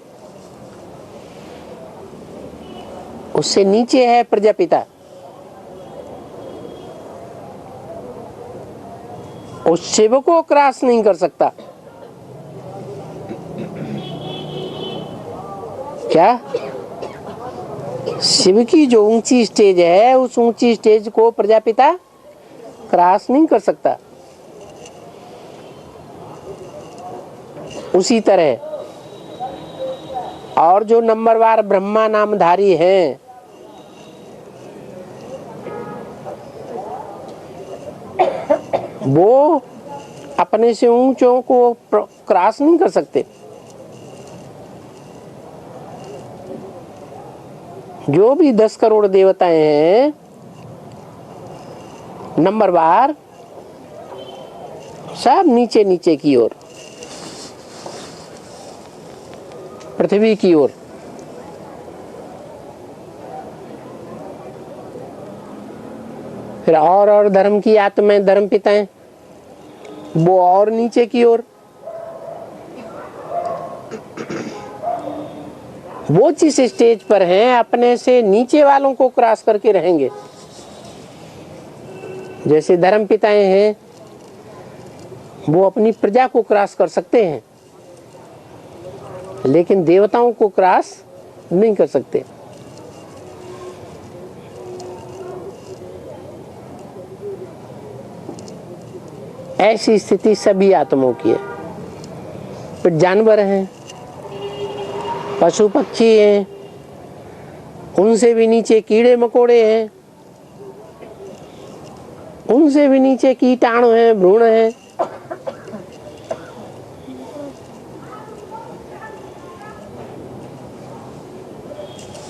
[SPEAKER 2] उससे नीचे है प्रजापिता, उस शिव को क्रॉस नहीं कर सकता। क्या? शिव की जो ऊंची स्टेज है, उस ऊंची स्टेज को प्रजापिता क्रॉस नहीं कर सकता। उसी तरह और जो नंबरवार ब्रह्मा नामधारी हैं, वो अपने से ऊंचों को क्रॉस नहीं कर सकते। जो भी 10 करोड़ देवताएं हैं नंबरवार, सब नीचे नीचे की ओर, पृथ्वी की ओर। फिर और धर्म की आत्माएं, धर्म पिताएं, वो और नीचे की ओर। वो जिस स्टेज पर हैं अपने से नीचे वालों को क्रॉस करके रहेंगे। जैसे धर्म पिताएं हैं, वो अपनी प्रजा को क्रॉस कर सकते हैं, लेकिन देवताओं को क्रॉस नहीं कर सकते। ऐसी स्थिति सभी आत्माओं की है। फिर जानवर हैं, पशु पक्षी हैं, उनसे भी नीचे कीड़े मकोड़े हैं, उनसे भी नीचे कीटाणु हैं, भ्रूण हैं।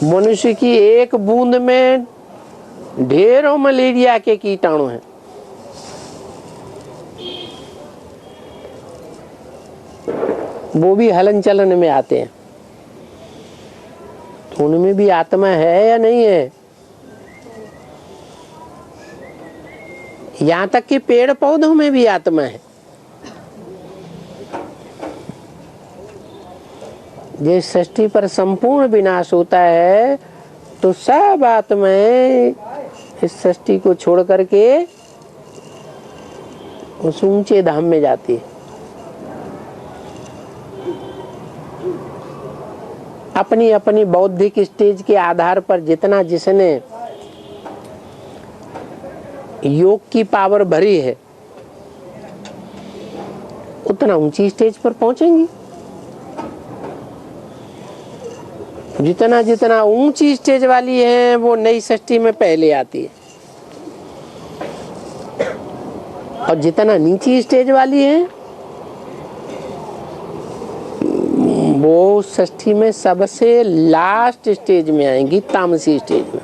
[SPEAKER 2] मनुष्य की एक बूंद में ढेरों मलेरिया के कीटाणु हैं। वो भी हलन चलन में आते हैं। तो उनमें भी आत्मा है या नहीं है? यहाँ तक कि पेड़ पौधों में भी आत्मा है। जिस सृष्टि पर संपूर्ण विनाश होता है तो सब आत्माएं इस सृष्टि को छोड़ करके उस ऊंचे धाम में जाती है। अपनी अपनी बौद्धिक स्टेज के आधार पर जितना जिसने योग की पावर भरी है उतना ऊंची स्टेज पर पहुंचेंगी। जितना जितना ऊंची स्टेज वाली है वो नई सृष्टि में पहले आती है। और जितना नीची स्टेज वाली है वो षष्ठी में सबसे लास्ट स्टेज में आएंगी, तामसी स्टेज में।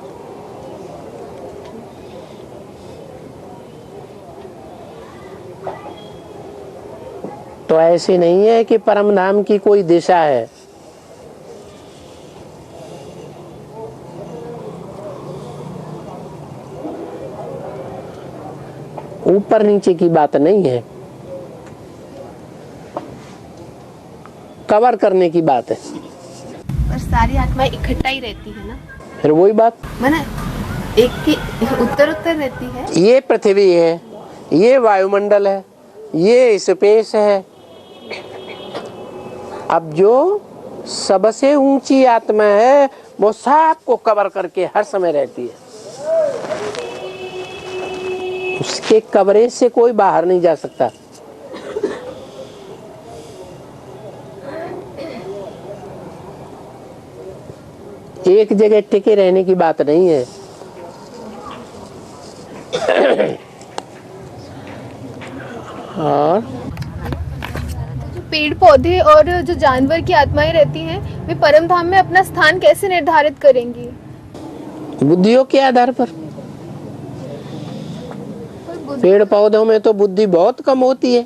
[SPEAKER 2] तो ऐसे नहीं है कि परम धाम की कोई दिशा है। ऊपर नीचे की बात नहीं है, कवर करने की बात है।
[SPEAKER 6] पर सारी आत्माएं इकट्ठा ही रहती है ना,
[SPEAKER 2] फिर वही बात
[SPEAKER 6] माना एक की उत्तर उत्तर रहती है।
[SPEAKER 2] ये पृथ्वी है, ये वायुमंडल है, ये स्पेस है। अब जो सबसे ऊंची आत्मा है वो सबको कवर करके हर समय रहती है, उसके कवरेज से कोई बाहर नहीं जा सकता। एक जगह टिके रहने की बात नहीं है। और
[SPEAKER 8] जो पेड़ पौधे और जो जानवर की आत्माएं रहती हैं वे परम धाम में अपना स्थान कैसे निर्धारित करेंगी?
[SPEAKER 2] बुद्धियों के आधार पर। पेड़ पौधों में तो बुद्धि बहुत कम होती है,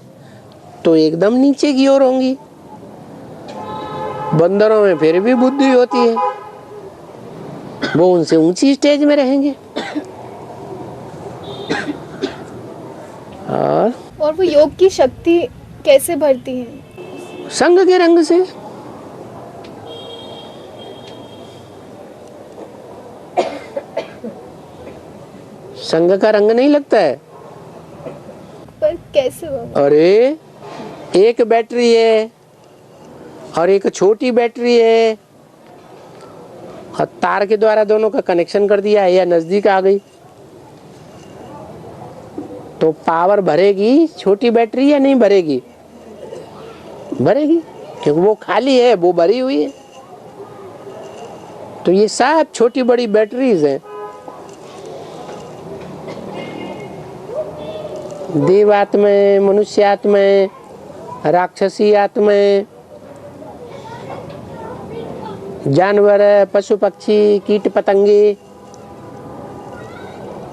[SPEAKER 2] तो एकदम नीचे की ओर होंगी। बंदरों में फिर भी बुद्धि होती है, वो उनसे ऊंची स्टेज में रहेंगे।
[SPEAKER 8] और वो योग की शक्ति कैसे बढ़ती है?
[SPEAKER 2] संग के रंग से। संग का रंग नहीं लगता है।
[SPEAKER 8] पर कैसे वो?
[SPEAKER 2] अरे एक बैटरी है और एक छोटी बैटरी है और तार के द्वारा दोनों का कनेक्शन कर दिया है या नजदीक आ गई तो पावर भरेगी छोटी बैटरी या नहीं भरेगी? भरेगी, क्योंकि वो खाली है, वो भरी हुई है। तो ये सब छोटी बड़ी बैटरीज हैं। देव आत्माएं, मनुष्य आत्माएं, राक्षसी आत्माएं, जानवर, पशु पक्षी, कीट पतंगे,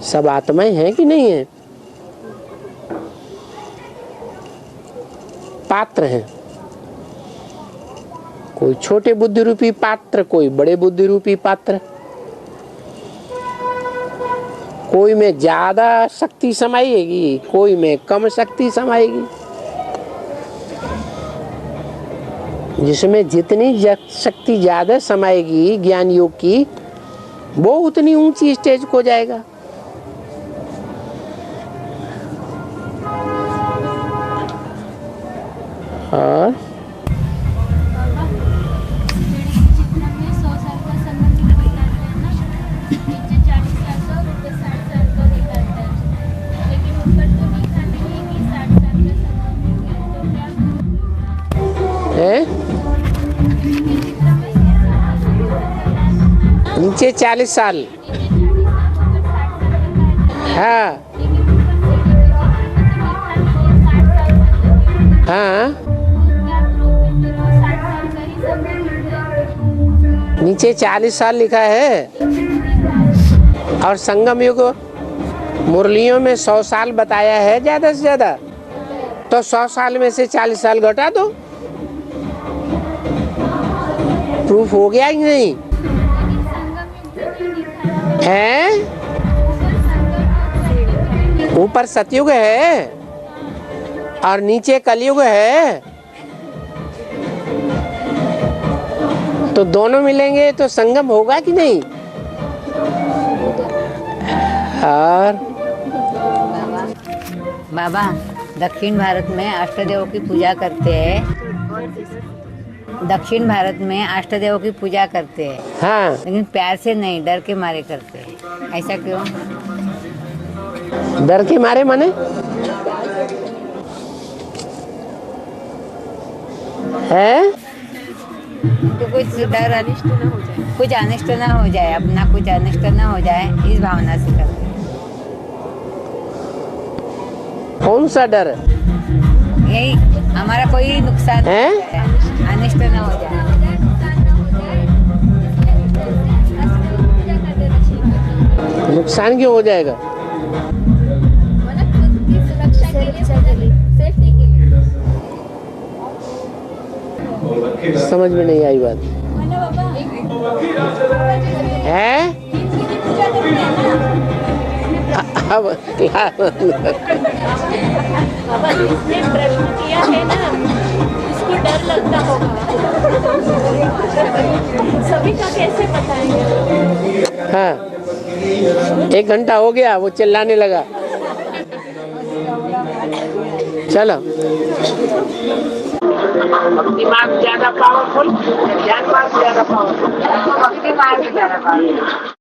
[SPEAKER 2] सब आत्माएं हैं कि नहीं है? पात्र हैं, कोई छोटे बुद्धि रूपी पात्र, कोई बड़े बुद्धि रूपी पात्र। कोई में ज्यादा शक्ति समाएगी, कोई में कम शक्ति समाएगी। जिसमें जितनी शक्ति ज्यादा समाएगी ज्ञान योग की, वो उतनी ऊंची स्टेज को जाएगा। और नीचे 40 साल। हाँ हाँ, नीचे 40 साल लिखा है और संगम युग मुरलियों में 100 साल बताया है ज्यादा से ज्यादा। तो 100 साल में से 40 साल घटा दो, प्रूफ हो गया कि नहीं है? ऊपर सतयुग है और नीचे कलयुग है, तो दोनों मिलेंगे तो संगम होगा कि नहीं? और
[SPEAKER 7] बाबा दक्षिण भारत में अष्टदेव की पूजा करते हैं। दक्षिण भारत में अष्टदेव की पूजा करते हैं।
[SPEAKER 2] हाँ,
[SPEAKER 7] लेकिन प्यार से नहीं, डर के मारे करते हैं। ऐसा क्यों?
[SPEAKER 2] डर के मारे माने? है
[SPEAKER 7] तो कुछ डर अनिष्ट ना हो जाए, कुछ अनिष्ट ना हो जाए, अपना कुछ अनिष्ट ना हो जाए, इस भावना से करते हैं।
[SPEAKER 2] कौन सा डर है?
[SPEAKER 7] यही हमारा कोई नुकसान
[SPEAKER 2] हैं?
[SPEAKER 7] अनिष्ट न हो जाए।
[SPEAKER 2] नुकसान क्यों हो जाएगा? समझ में नहीं आई बात है। अब
[SPEAKER 3] जिसने प्रश्न किया है ना उसको डर लगता होगा। सभी का कैसे बताएंगे?
[SPEAKER 2] हाँ, 1 घंटा हो गया, वो चिल्लाने लगा। चलो, दिमाग ज्यादा पावरफुल, ज्ञान ज्यादा पावरफुल, दिमाग ज्यादा पावरफुल।